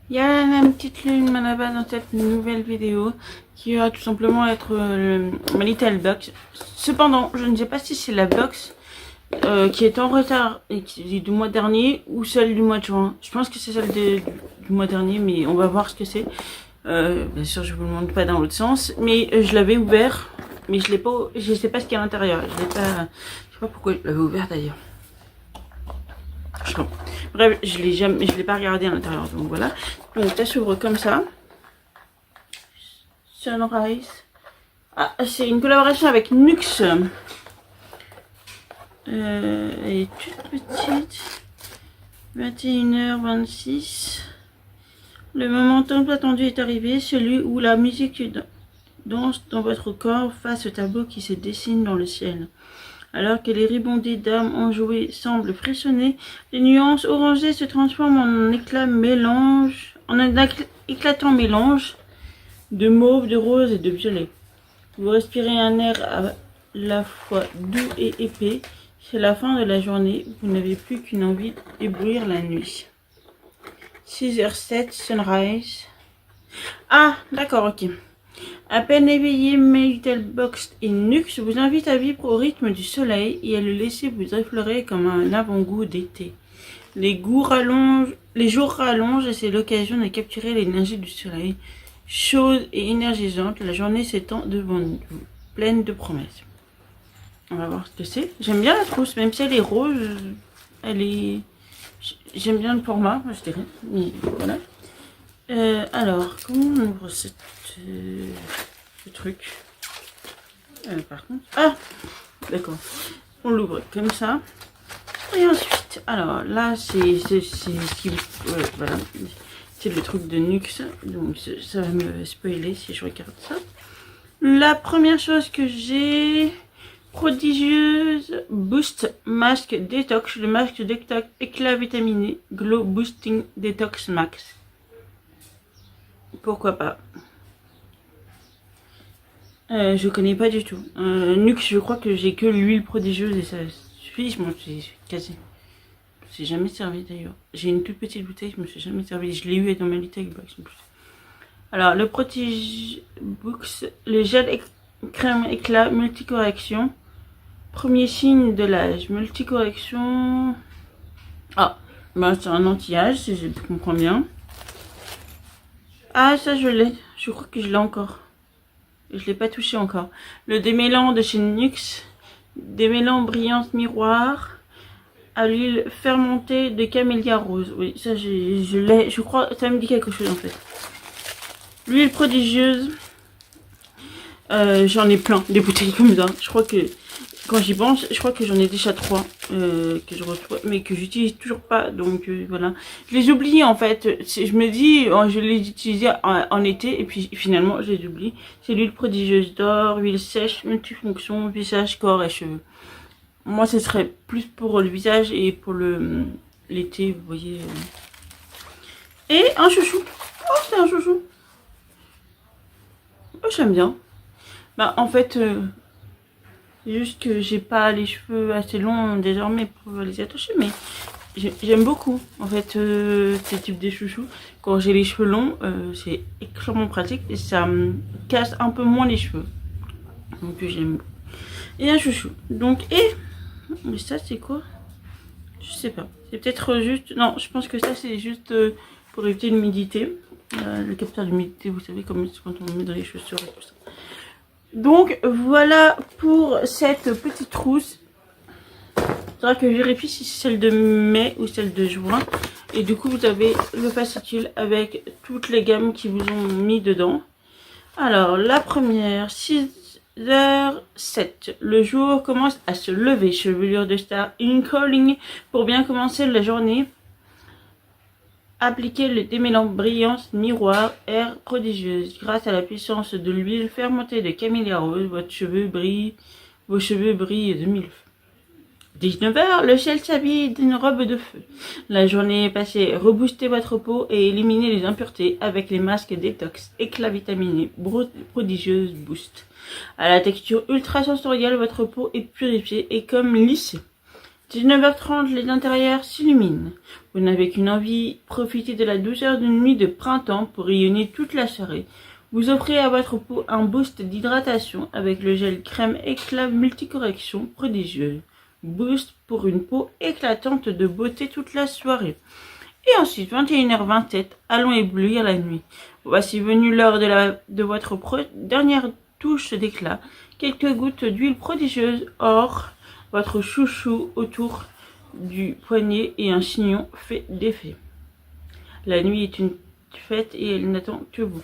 Il y a la petite lune là-bas dans cette nouvelle vidéo qui va tout simplement être ma little box. Cependant, je ne sais pas si c'est la box qui est en retard et qui est du mois dernier ou celle du mois de juin. Je pense que c'est celle du mois dernier, mais on va voir ce que c'est. Bien sûr, je vous le montre pas dans l'autre sens, mais je l'avais ouvert, mais je l'ai pas, je sais pas ce qu'il y a à l'intérieur. Je sais pas pourquoi je l'avais ouvert d'ailleurs. Bref, je l'ai pas regardé à l'intérieur, donc voilà. Donc ça s'ouvre comme ça. Sunrise. Ah, c'est une collaboration avec Nux. Elle est toute petite. 21h26. Le moment tant attendu est arrivé, celui où la musique danse dans votre corps face au tableau qui se dessine dans le ciel. Alors que les ribondés d'âmes enjouées semblent frissonner, les nuances orangées se transforment en un éclatant mélange de mauve, de rose et de violet. Vous respirez un air à la fois doux et épais. C'est la fin de la journée, vous n'avez plus qu'une envie d'éblouir la nuit. 6h07, sunrise. Ah, d'accord, ok. À peine éveillé, My Little Box et Nux vous invite à vivre au rythme du soleil et à le laisser vous effleurer comme un avant-goût d'été. Les jours rallongent et c'est l'occasion de capturer l'énergie du soleil. Chaude et énergisante, la journée s'étend devant vous, pleine de promesses. On va voir ce que c'est. J'aime bien la trousse, même si elle est rose, elle est... J'aime bien le format, je dirais. Mais voilà. Alors, comment on ouvre ce truc par contre... Ah, d'accord. On l'ouvre comme ça. Et ensuite, alors là, voilà. C'est le truc de Nux. Donc, ça va me spoiler si je regarde ça. La première chose que j'ai... Prodigieuse Boost Masque Détox. Le masque détox éclat vitaminé. Glow Boosting Detox Max. Pourquoi pas. Je connais pas du tout. Nux, je crois que j'ai que l'huile prodigieuse et ça suffit. Je m'en suis cassé. Je me suis jamais servi d'ailleurs. J'ai une toute petite bouteille, je me suis jamais servi. Je l'ai eu dans ma little box en plus. Alors, le Protige Books, le gel crème éclat multicorrection. Premier signe de l'âge, multicorrection. Ah, bah c'est un anti-âge, si je comprends bien. Ah, ça je l'ai. Je crois que je l'ai encore. Je l'ai pas touché encore. Le démêlant de chez Nux. Démêlant brillante miroir. À l'huile fermentée de camélia rose. Oui, ça je l'ai. Je crois, ça me dit quelque chose en fait. L'huile prodigieuse. J'en ai plein, des bouteilles comme ça. Je crois que... Quand j'y pense, je crois que j'en ai déjà 3 que je reçois, mais que j'utilise toujours pas. Donc voilà. Je les oublie en fait. Je me dis, je les utilisais en été et puis finalement je les oublie. C'est l'huile prodigieuse d'or, huile sèche, multifonction, visage, corps et cheveux. Moi, ce serait plus pour le visage et pour l'été, vous voyez. Et un chouchou. Oh, c'est un chouchou. Oh, j'aime bien. Bah, en fait... juste que j'ai pas les cheveux assez longs désormais pour les attacher, mais j'aime beaucoup en fait ce type de chouchous. Quand j'ai les cheveux longs, c'est extrêmement pratique et ça me casse un peu moins les cheveux. Donc j'aime beaucoup. Et un chouchou. Donc, et ça c'est quoi? Je sais pas. C'est peut-être juste... Non, je pense que ça c'est juste pour éviter l'humidité. Le capteur d'humidité, vous savez, comme quand on met dans les chaussures et tout ça. Donc voilà pour cette petite trousse. Il faudra que je vérifie si c'est celle de mai ou celle de juin. Et du coup vous avez le fascicule avec toutes les gammes qui vous ont mis dedans. Alors la première, 6h07. Le jour commence à se lever. Chevelure de star in calling. Pour bien commencer la journée, appliquez le démêlant brillance miroir air prodigieuse. Grâce à la puissance de l'huile fermentée de camélia rose, vos cheveux brillent de mille feux. 19h, le ciel s'habille d'une robe de feu. La journée est passée. Reboostez votre peau et éliminez les impuretés avec les masques détox éclat vitaminé prodigieuse boost. À la texture ultra sensorielle, votre peau est purifiée et comme lissée. 19h30, les intérieurs s'illuminent. Vous n'avez qu'une envie, profitez de la douceur d'une nuit de printemps pour rayonner toute la soirée. Vous offrez à votre peau un boost d'hydratation avec le gel crème éclat multicorrection prodigieuse. Boost pour une peau éclatante de beauté toute la soirée. Et ensuite, 21h27, allons éblouir la nuit. Voici venue l'heure de votre dernière touche d'éclat. Quelques gouttes d'huile prodigieuse or, votre chouchou autour du poignet et un chignon fait d'effet. La nuit est une fête et elle n'attend que vous.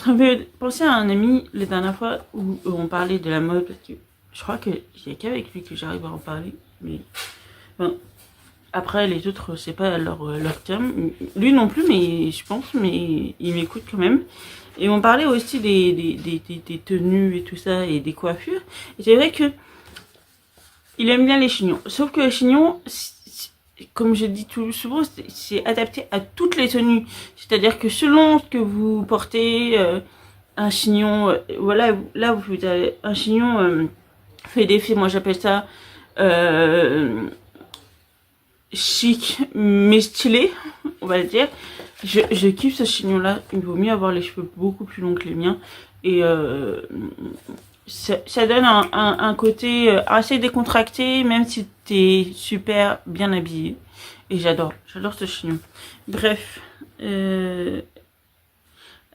J'avais pensé à un ami la dernière fois où on parlait de la mode, parce que je crois qu'il n'y a qu'avec lui que j'arrive à en parler. Mais bon, après les autres, c'est pas leur terme. Lui non plus, mais je pense, mais il m'écoute quand même. Et on parlait aussi des tenues et tout ça, et des coiffures. Et c'est vrai que il aime bien les chignons. Sauf que les chignons, comme je dis tout souvent, c'est adapté à toutes les tenues. C'est-à-dire que selon ce que vous portez, un chignon, voilà, là vous avez un chignon fait d'effet, moi j'appelle ça chic mais stylé, on va le dire. Je kiffe ce chignon là, il vaut mieux avoir les cheveux beaucoup plus longs que les miens. Et ça donne un côté assez décontracté, même si t'es super bien habillé. Et j'adore ce chignon. Bref,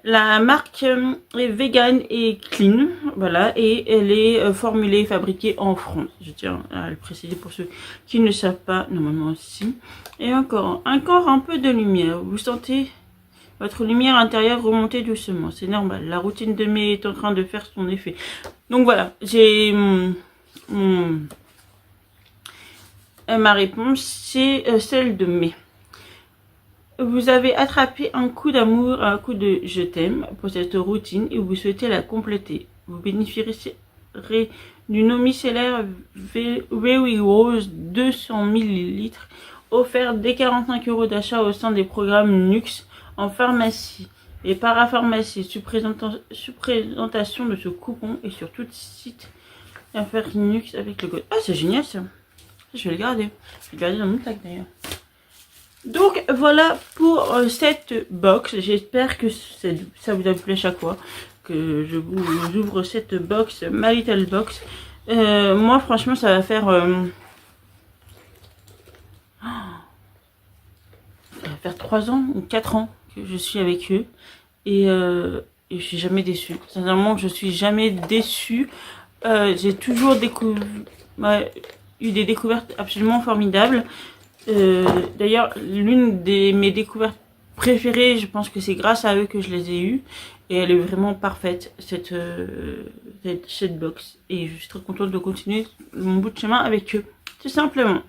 la marque est vegan et clean, voilà, et elle est formulée et fabriquée en France. Je tiens à le préciser pour ceux qui ne savent pas, normalement aussi. Et encore un peu de lumière. Vous sentez votre lumière intérieure remonter doucement, c'est normal. La routine de mai est en train de faire son effet. Donc voilà, j'ai ma réponse, c'est celle de mai. Vous avez attrapé un coup d'amour, un coup de je t'aime pour cette routine et vous souhaitez la compléter. Vous bénéficierez d'une eau micellaire Very Rose 200 ml offerte dès 45 € d'achat au sein des programmes Nux en pharmacie et parapharmacie. Sous présentation de ce coupon et sur tout site faire Nux avec le code. Ah, c'est génial ça. Je vais le garder. Je vais le garder dans mon sac d'ailleurs. Donc voilà pour cette box. J'espère que ça vous a plu à chaque fois que je vous ouvre cette box, My Little Box. Moi franchement ça va faire 3 ans ou 4 ans que je suis avec eux et je suis jamais déçue. Sincèrement, je suis jamais déçue. J'ai toujours eu des découvertes absolument formidables. D'ailleurs, l'une de mes découvertes préférées, je pense que c'est grâce à eux que je les ai eues. Et elle est vraiment parfaite, cette box. Et je suis très contente de continuer mon bout de chemin avec eux, tout simplement.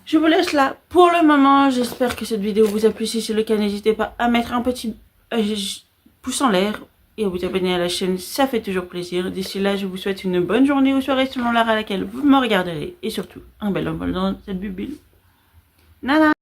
Je vous laisse là pour le moment. J'espère que cette vidéo vous a plu. Si c'est le cas, n'hésitez pas à mettre un petit pouce en l'air et à vous abonner à la chaîne, ça fait toujours plaisir. D'ici là, je vous souhaite une bonne journée ou soirée selon l'heure à laquelle vous me regarderez. Et surtout, un bel envol dans cette bulle. Nana.